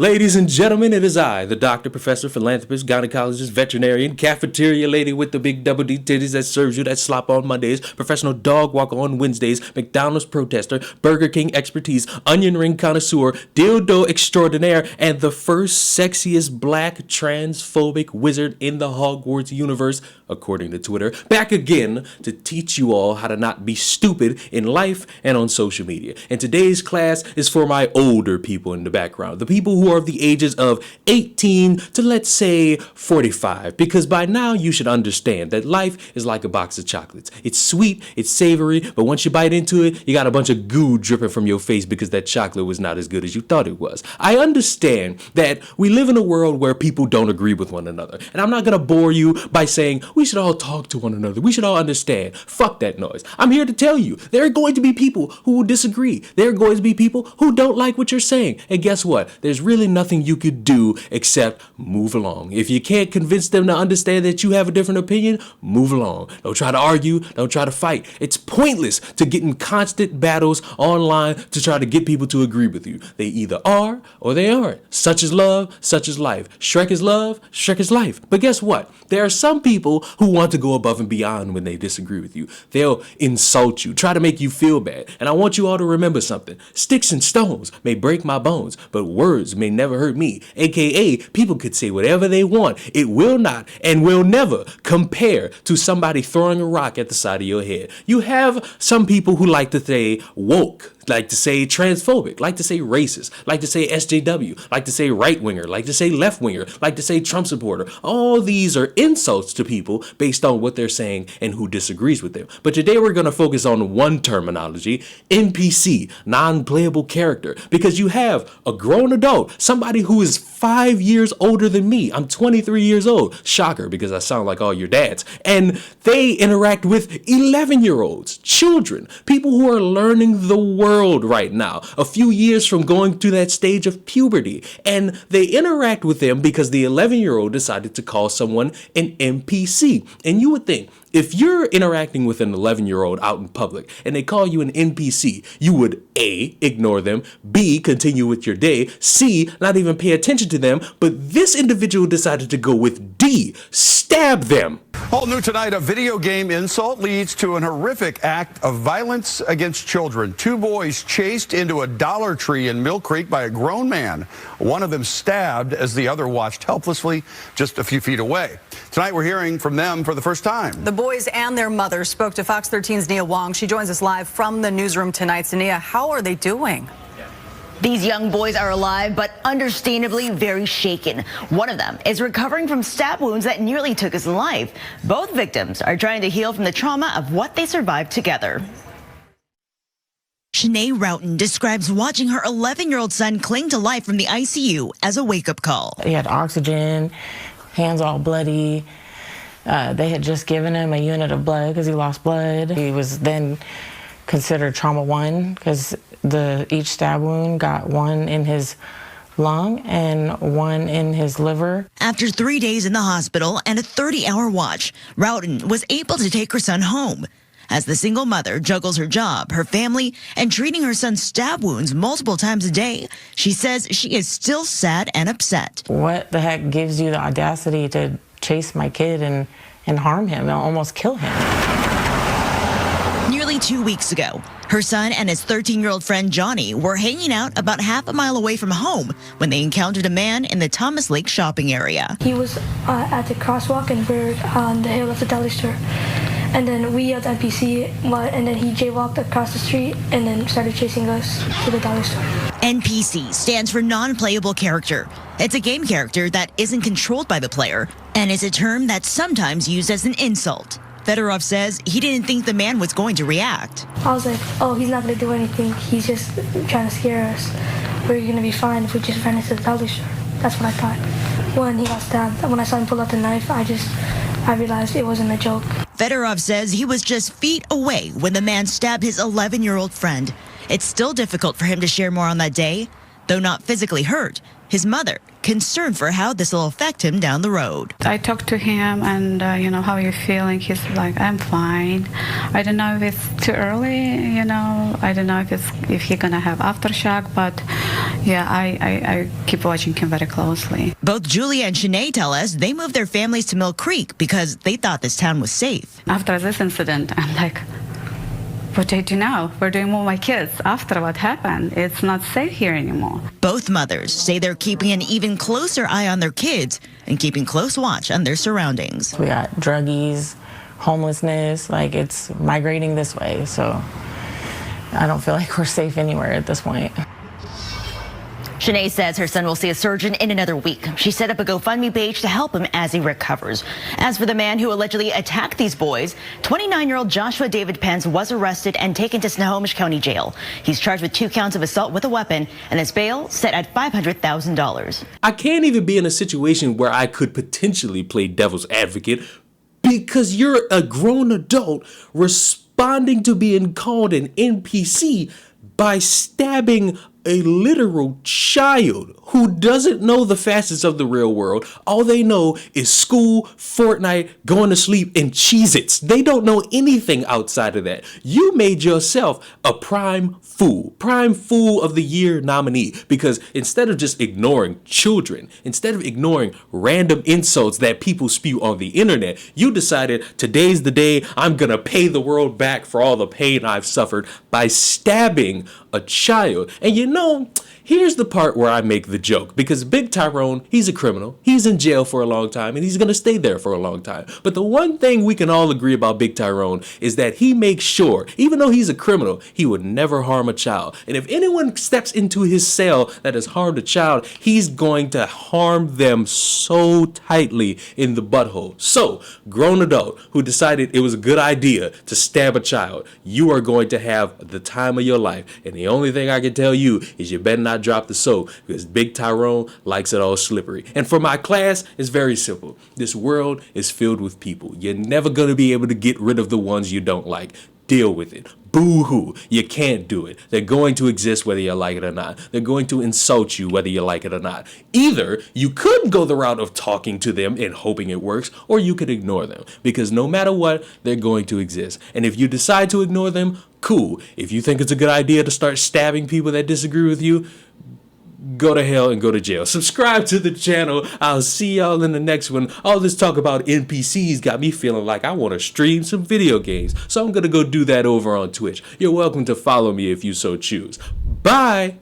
Ladies and gentlemen, it is I, the doctor, professor, philanthropist, gynecologist, veterinarian, cafeteria lady with the big double D titties that serves you that slop on Mondays, professional dog walker on Wednesdays, McDonald's protester, Burger King expertise, onion ring connoisseur, dildo extraordinaire, and the first sexiest black transphobic wizard in the Hogwarts universe, according to Twitter, back again to teach you all how to not be stupid in life and on social media. And today's class is for my older people in the background, the people who are of the ages of 18 to, let's say, 45, because by now you should understand that life is like a box of chocolates. It's sweet, it's savory, but once you bite into it, you got a bunch of goo dripping from your face because that chocolate was not as good as you thought it was. I understand that we live in a world where people don't agree with one another, and I'm not gonna bore you by saying we should all talk to one another, we should all understand. Fuck that noise. I'm here to tell you, there are going to be people who will disagree. There are going to be people who don't like what you're saying, and guess what? There's really nothing you could do except move along. If you can't convince them to understand that you have a different opinion, move along. Don't try to argue, don't try to fight. It's pointless to get in constant battles online to try to get people to agree with you. They either are or they aren't. Such is love, such is life. Shrek is love, Shrek is life. But guess what? There are some people who want to go above and beyond when they disagree with you. They'll insult you, try to make you feel bad. And I want you all to remember something. Sticks and stones may break my bones, but words may never hurt me. AKA, people could say whatever they want. It will not and will never compare to somebody throwing a rock at the side of your head. You have some people who like to say woke, like to say transphobic, like to say racist, like to say SJW, like to say right-winger, like to say left-winger, like to say Trump supporter. All these are insults to people based on what they're saying and who disagrees with them. But today we're going to focus on one terminology, NPC, non-playable character, because you have a grown adult, somebody who is 5 years older than me. I'm 23 years old. Shocker, because I sound like all your dads. And they interact with 11-year-olds, children, people who are learning the world right now, a few years from going to that stage of puberty. And they interact with them because the 11-year-old decided to call someone an NPC. And you would think, if you're interacting with an 11-year-old out in public and they call you an NPC, you would A, ignore them, B, continue with your day, C, not even pay attention to them, but this individual decided to go with D, stab them. All new tonight, a video game insult leads to an horrific act of violence against children. Two boys chased into a Dollar Tree in Mill Creek by a grown man. One of them stabbed as the other watched helplessly just a few feet away. Tonight, we're hearing from them for the first time. The boys and their mother spoke to Fox 13's Nia Wong. She joins us live from the newsroom tonight. So, Nia, how are they doing? These young boys are alive, but understandably very shaken. One of them is recovering from stab wounds that nearly took his life. Both victims are trying to heal from the trauma of what they survived together. Shanae Roughton describes watching her 11-year-old son cling to life from the ICU as a wake-up call. He had oxygen, hands all bloody. They had just given him a unit of blood because he lost blood. He was then considered trauma 1 because each stab wound got one in his lung and one in his liver. After 3 days in the hospital and a 30-hour watch, Roughton was able to take her son home. As the single mother juggles her job, her family, and treating her son's stab wounds multiple times a day, she says she is still sad and upset. What the heck gives you the audacity to chase my kid and harm him and almost kill him? Nearly 2 weeks ago, her son and his 13-year-old friend Johnny were hanging out about half a mile away from home when they encountered a man in the Thomas Lake shopping area. He was at the crosswalk and we're on the hill of the dollar store. And then we yelled NPC, and then he jaywalked across the street and then started chasing us to the dollar store. NPC stands for non-playable character. It's a game character that isn't controlled by the player, and is a term that's sometimes used as an insult. Fedorov says he didn't think the man was going to react. I was like, oh, he's not going to do anything. He's just trying to scare us. We're going to be fine if we just ran into the dollar store. That's what I thought. When he got stabbed, when I saw him pull out the knife, I realized it wasn't a joke. Fedorov says he was just feet away when the man stabbed his 11-year-old friend. It's still difficult for him to share more on that day. Though not physically hurt, His mother, concerned for how this will affect him down the road. I talked to him and, how are you feeling? He's like, I'm fine. I don't know if it's too early, I don't know if he's going to have aftershock, but yeah, I keep watching him very closely. Both Julia and Shanae tell us they moved their families to Mill Creek because they thought this town was safe. After this incident, I'm like, what do I do now? Where do I move my kids after what happened? It's not safe here anymore. Both mothers say they're keeping an even closer eye on their kids and keeping close watch on their surroundings. We got druggies, homelessness, like it's migrating this way. So I don't feel like we're safe anywhere at this point. Shanae says her son will see a surgeon in another week. She set up a GoFundMe page to help him as he recovers. As for the man who allegedly attacked these boys, 29-year-old Joshua David Pence was arrested and taken to Snohomish County Jail. He's charged with 2 counts of assault with a weapon and his bail set at $500,000. I can't even be in a situation where I could potentially play devil's advocate because you're a grown adult responding to being called an NPC by stabbing a literal child who doesn't know the facets of the real world. All they know is school, Fortnite, going to sleep, and Cheez-Its. They don't know anything outside of that. You made yourself a prime fool of the year nominee, because instead of just ignoring children, instead of ignoring random insults that people spew on the internet, you decided today's the day I'm gonna pay the world back for all the pain I've suffered by stabbing a child. And here's the part where I make the joke, because Big Tyrone, he's a criminal. He's in jail for a long time, and he's going to stay there for a long time. But the one thing we can all agree about Big Tyrone is that he makes sure, even though he's a criminal, he would never harm a child. And if anyone steps into his cell that has harmed a child, he's going to harm them so tightly in the butthole. So, grown adult who decided it was a good idea to stab a child, you are going to have the time of your life. And the only thing I can tell you is you better not drop the soap, because Big Tyrone likes it all slippery. And for my class, it's very simple. This world is filled with people. You're never going to be able to get rid of the ones you don't like. Deal with it. Boo-hoo. You can't do it. They're going to exist whether you like it or not. They're going to insult you whether you like it or not. Either you could go the route of talking to them and hoping it works, or you could ignore them, because no matter what, they're going to exist. And if you decide to ignore them, cool. If you think it's a good idea to start stabbing people that disagree with you, go to hell and go to jail. Subscribe to the channel. I'll see y'all in the next one. All this talk about NPCs got me feeling like I want to stream some video games. So I'm going to go do that over on Twitch. You're welcome to follow me if you so choose. Bye.